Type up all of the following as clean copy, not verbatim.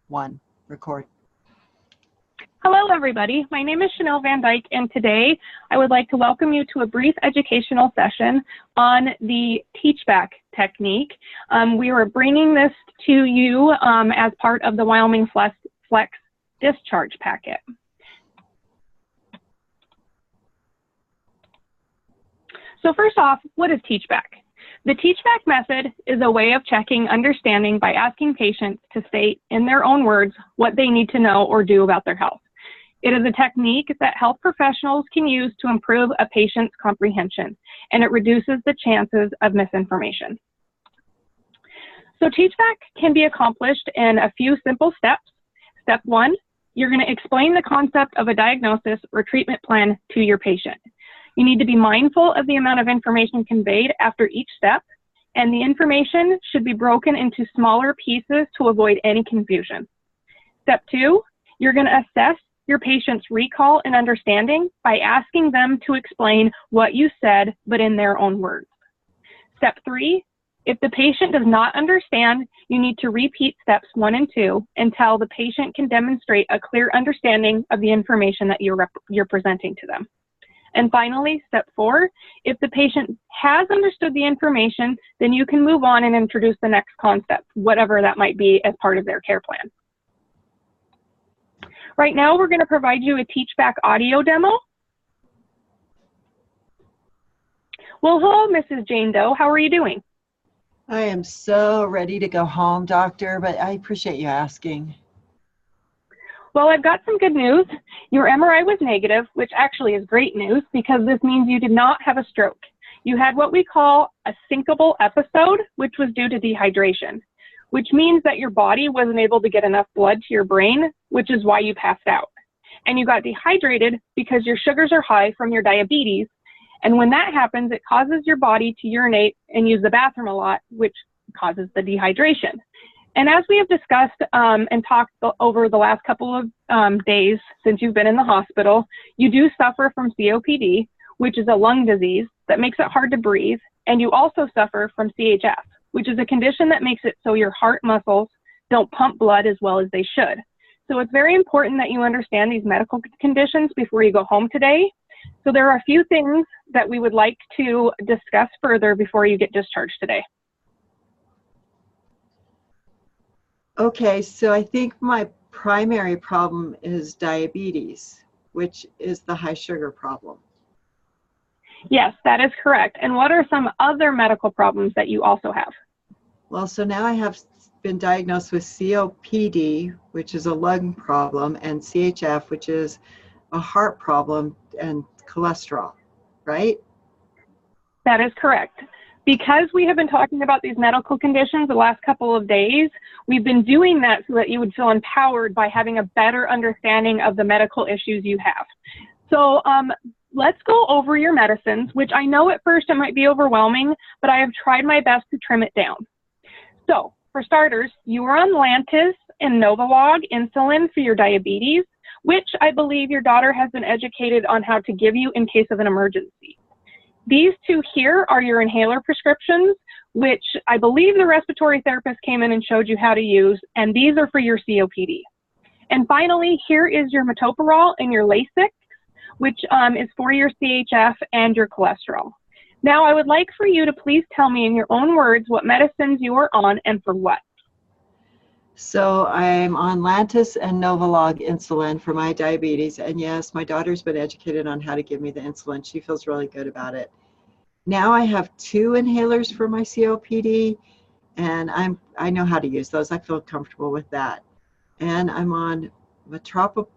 1. Record. Hello, everybody. My name is Shanelle Van Dyke, and today I would like to welcome you to a brief educational session on the teach-back technique. We are bringing this to you as part of the Wyoming Flex discharge packet. So first off, what is teach-back? The teach-back method is a way of checking understanding by asking patients to state in their own words what they need to know or do about their health. It is a technique that health professionals can use to improve a patient's comprehension, and it reduces the chances of misinformation. So teach-back can be accomplished in a few simple steps. Step 1, you're going to explain the concept of a diagnosis or treatment plan to your patient. You need to be mindful of the amount of information conveyed after each step, and the information should be broken into smaller pieces to avoid any confusion. Step 2, you're going to assess your patient's recall and understanding by asking them to explain what you said, but in their own words. Step 3, if the patient does not understand, you need to repeat steps 1 and 2 until the patient can demonstrate a clear understanding of the information that you're presenting to them. And finally, step 4, if the patient has understood the information, then you can move on and introduce the next concept, whatever that might be, as part of their care plan. Right now, we're going to provide you a teach-back audio demo. Well, hello, Mrs. Jane Doe. How are you doing? I am so ready to go home, doctor, but I appreciate you asking. Well, I've got some good news. Your MRI was negative, which actually is great news because this means you did not have a stroke. You had what we call a syncopal episode, which was due to dehydration, which means that your body wasn't able to get enough blood to your brain, which is why you passed out. And you got dehydrated because your sugars are high from your diabetes. And when that happens, it causes your body to urinate and use the bathroom a lot, which causes the dehydration. And as we have discussed and talked over the last couple of days since you've been in the hospital, you do suffer from COPD, which is a lung disease that makes it hard to breathe. And you also suffer from CHF, which is a condition that makes it so your heart muscles don't pump blood as well as they should. So it's very important that you understand these medical conditions before you go home today. So there are a few things that we would like to discuss further before you get discharged today. Okay, so I think my primary problem is diabetes, which is the high sugar problem. Yes, that is correct. And what are some other medical problems that you also have? Well, so now I have been diagnosed with COPD, which is a lung problem, and CHF, which is a heart problem, and cholesterol, right? That is correct. Because we have been talking about these medical conditions the last couple of days, we've been doing that so that you would feel empowered by having a better understanding of the medical issues you have. So let's go over your medicines, which I know at first it might be overwhelming, but I have tried my best to trim it down. So for starters, you are on Lantus and Novolog insulin for your diabetes, which I believe your daughter has been educated on how to give you in case of an emergency. These two here are your inhaler prescriptions, which I believe the respiratory therapist came in and showed you how to use, and these are for your COPD. And finally, here is your metoprolol and your Lasix, which is for your CHF and your cholesterol. Now, I would like for you to please tell me in your own words what medicines you are on and for what. So I'm on Lantus and Novolog insulin for my diabetes. And yes, my daughter's been educated on how to give me the insulin. She feels really good about it. Now I have 2 inhalers for my COPD, and I know how to use those. I feel comfortable with that. And I'm on metoprolol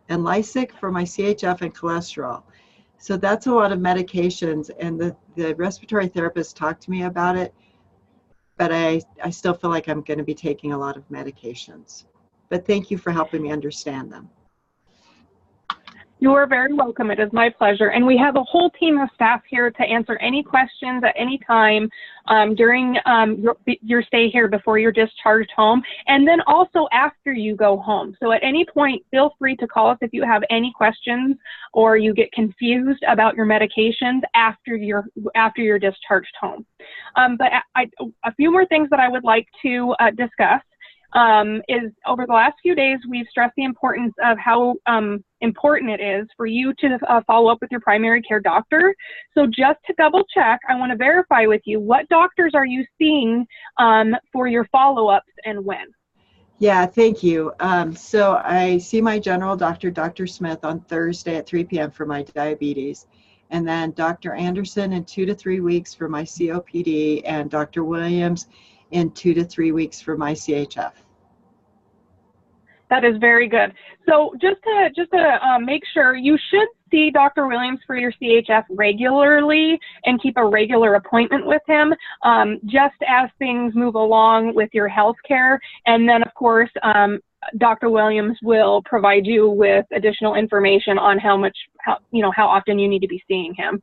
and Lasix for my CHF and cholesterol. So that's a lot of medications, and the respiratory therapist talked to me about it. But I still feel like I'm going to be taking a lot of medications. But thank you for helping me understand them. You are very welcome. It is my pleasure. And we have a whole team of staff here to answer any questions at any time during your stay here before you're discharged home, and then also after you go home. So at any point, feel free to call us if you have any questions or you get confused about your medications after you're discharged home. But a few more things that I would like to discuss is over the last few days, we've stressed the importance of how important it is for you to follow up with your primary care doctor. So just to double check, I want to verify with you, what doctors are you seeing for your follow-ups and when? Yeah, thank you. So I see my general doctor, Dr. Smith, on Thursday at 3 p.m. for my diabetes. And then Dr. Anderson in 2 to 3 weeks for my COPD, and Dr. Williams in 2 to 3 weeks for my CHF. That is very good. So just to make sure, you should see Dr. Williams for your CHF regularly and keep a regular appointment with him, just as things move along with your health care. And then, of course, Dr. Williams will provide you with additional information on how often you need to be seeing him.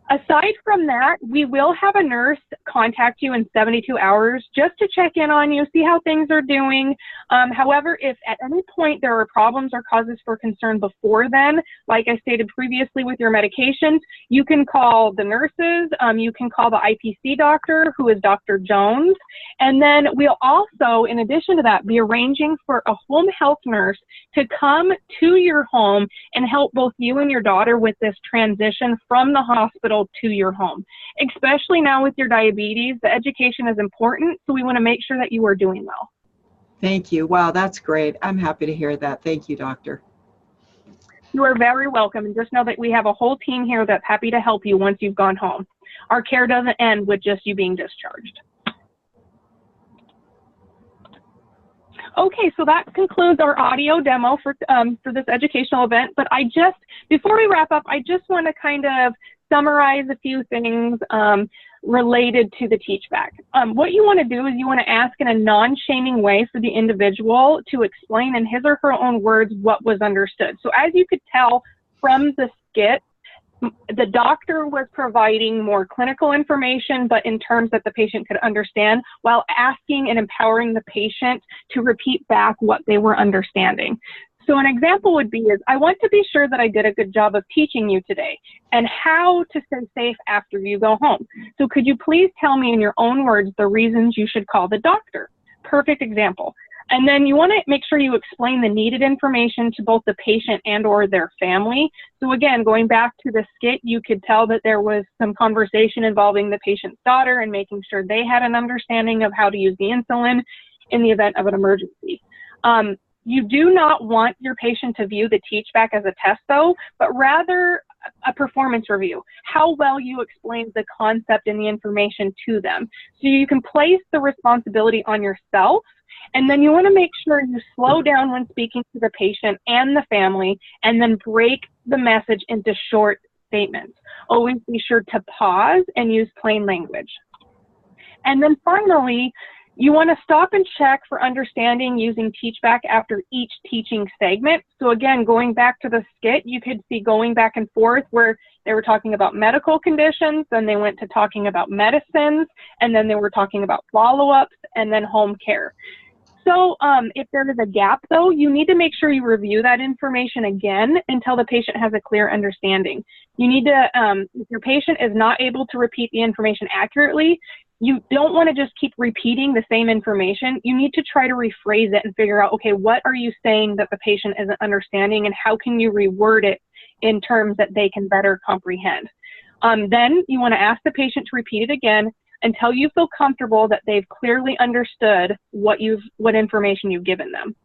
Aside from that, we will have a nurse contact you in 72 hours just to check in on you, see how things are doing. However, if at any point there are problems or causes for concern before then, like I stated previously with your medications, you can call the nurses, you can call the IPC doctor, who is Dr. Jones. And then we'll also, in addition to that, be arranging for a home health nurse to come to your home and help both you and your daughter with this transition from the hospital to your home. Especially now with your diabetes, the education is important, so we want to make sure that you are doing well. Thank you. Wow, that's great. I'm happy to hear that. Thank you, doctor. You are very welcome, and just know that we have a whole team here that's happy to help you once you've gone home. Our care doesn't end with just you being discharged. Okay, so that concludes our audio demo for this educational event. But before we wrap up, I just want to kind of summarize a few things related to the teach back. What you want to do is you want to ask in a non-shaming way for the individual to explain in his or her own words what was understood. So as you could tell from the skit, the doctor was providing more clinical information, but in terms that the patient could understand, while asking and empowering the patient to repeat back what they were understanding. So an example would be I want to be sure that I did a good job of teaching you today and how to stay safe after you go home. So could you please tell me in your own words the reasons you should call the doctor? Perfect example. And then you want to make sure you explain the needed information to both the patient and or their family. So again, going back to the skit, you could tell that there was some conversation involving the patient's daughter and making sure they had an understanding of how to use the insulin in the event of an emergency. You do not want your patient to view the teach back as a test though, but rather a performance review, how well you explained the concept and the information to them. So you can place the responsibility on yourself, and then you want to make sure you slow down when speaking to the patient and the family, and then break the message into short statements. Always be sure to pause and use plain language. And then finally, you want to stop and check for understanding using teach back after each teaching segment. So again, going back to the skit, you could see going back and forth where they were talking about medical conditions, then they went to talking about medicines, and then they were talking about follow-ups, and then home care. So if there is a gap though, you need to make sure you review that information again until the patient has a clear understanding. You need to, if your patient is not able to repeat the information accurately, you don't want to just keep repeating the same information. You need to try to rephrase it and figure out, okay, what are you saying that the patient isn't understanding, and how can you reword it in terms that they can better comprehend? Then you want to ask the patient to repeat it again until you feel comfortable that they've clearly understood what information you've given them.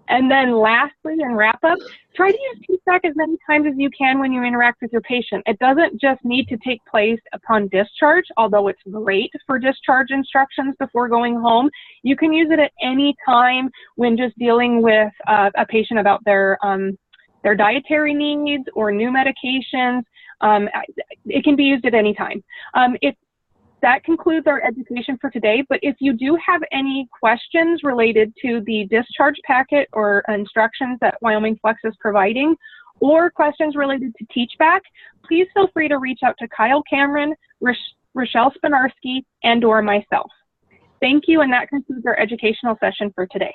And then lastly, and wrap up, try to use teach back as many times as you can when you interact with your patient. It doesn't just need to take place upon discharge, although it's great for discharge instructions before going home. You can use it at any time when just dealing with a patient about their dietary needs or new medications. It can be used at any time. That concludes our education for today, but if you do have any questions related to the discharge packet or instructions that Wyoming Flex is providing, or questions related to teach back, please feel free to reach out to Kyle Cameron, Rochelle Spinarski, and or myself. Thank you, and that concludes our educational session for today.